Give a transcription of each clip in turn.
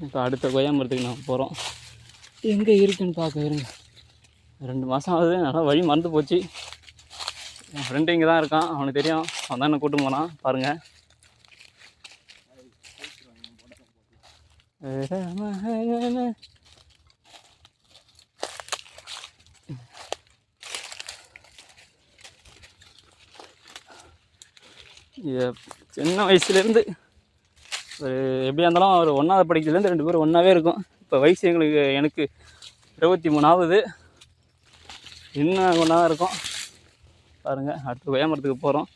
இப்போ அடுத்த கொய்யா மரத்துக்கு நான் போகிறோம். எங்கே இருக்குன்னு பார்க்க இருங்க. 2 மாதம் ஆகுது. நல்லா வழி மறந்து போச்சு. என் ஃப்ரெண்டு இங்கே தான் இருக்கான், அவனுக்கு தெரியும். அவன் தான் என்ன கூட்டு போனான். பாருங்கள். சின்ன வயசுலேருந்து ஒரு எப்படியா இருந்தாலும் ஒரு 1வது படிக்கிறதுலேருந்து 2 பேரும் ஒன்றாவே இருக்கும். இப்போ வயசு எனக்கு 23 ஆகுது. இன்னும் ஒன்றா தான் இருக்கும். பாருங்கள், அடுத்த கொய்யா மரத்துக்கு போகிறோம்.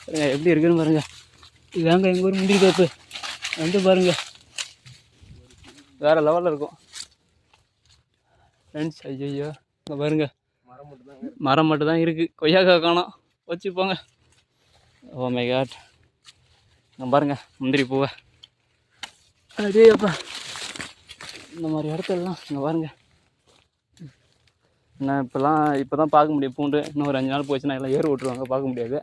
பாருங்கள் எப்படி இருக்குன்னு பாருங்கள். இதாங்க எங்கள் ஊர் முந்திரி தோப்பு. வந்து பாருங்கள், வேறு லெவலில் இருக்கும் ஃப்ரெண்ட்ஸ். ஐயோ இங்கே பாருங்கள், மரம் மட்டும் தான் இருக்குது, கொய்யாக்காய் காணோம். வச்சுப்போங்க. ஓ மை காட், இங்கே பாருங்கள் முந்திரி பூவை. அப்படியே அப்பா இந்த மாதிரி இடத்துலலாம் இங்கே பாருங்கள். என்ன இப்போ தான் பார்க்க முடியும் பூண்டு. இன்னும் ஒரு 5 நாள் போச்சுன்னா எல்லாம் ஏறு விட்ருவாங்க, பார்க்க முடியாது.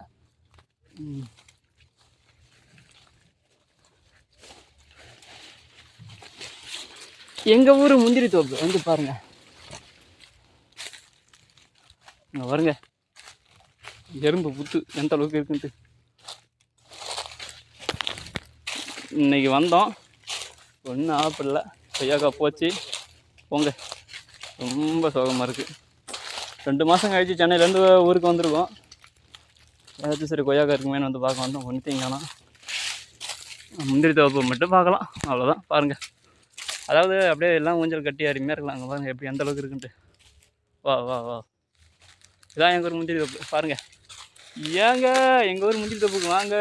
எங்கள் ஊர் முந்திரி தோப்பு வந்து பாருங்கள். இங்கே பாருங்க எறும்பு புத்து எந்த அளவுக்கு இருக்குன்ட்டு. இன்றைக்கி வந்தோம், ஒன்றும் ஆப்பிடல. கொய்யாக்காய் போச்சு. போங்க, ரொம்ப சோகமாக இருக்குது. 2 மாதம் கழிச்சு சென்னையிலேருந்து ஊருக்கு வந்திருக்கோம். ஏதாச்சும் சரி கொய்யாக்காய் இருக்குமேனு வந்து பார்க்க வந்தோம். ஒன்றுத்தீங்கன்னா முந்திரி தோப்பு மட்டும் பார்க்கலாம், அவ்வளோதான். பாருங்கள், அதாவது அப்படியே எல்லாம் ஊஞ்சல் கட்டி அருமையாக இருக்கலாம். அங்கே பாருங்கள் எப்படி எந்த அளவுக்கு இருக்குன்ட்டு. வா வா வா, இதான் எங்கள் ஊர் முந்திரி தோப்பு. பாருங்கள், ஏங்க எங்கள் ஊர் முந்திரி தோப்புக்கு வாங்க.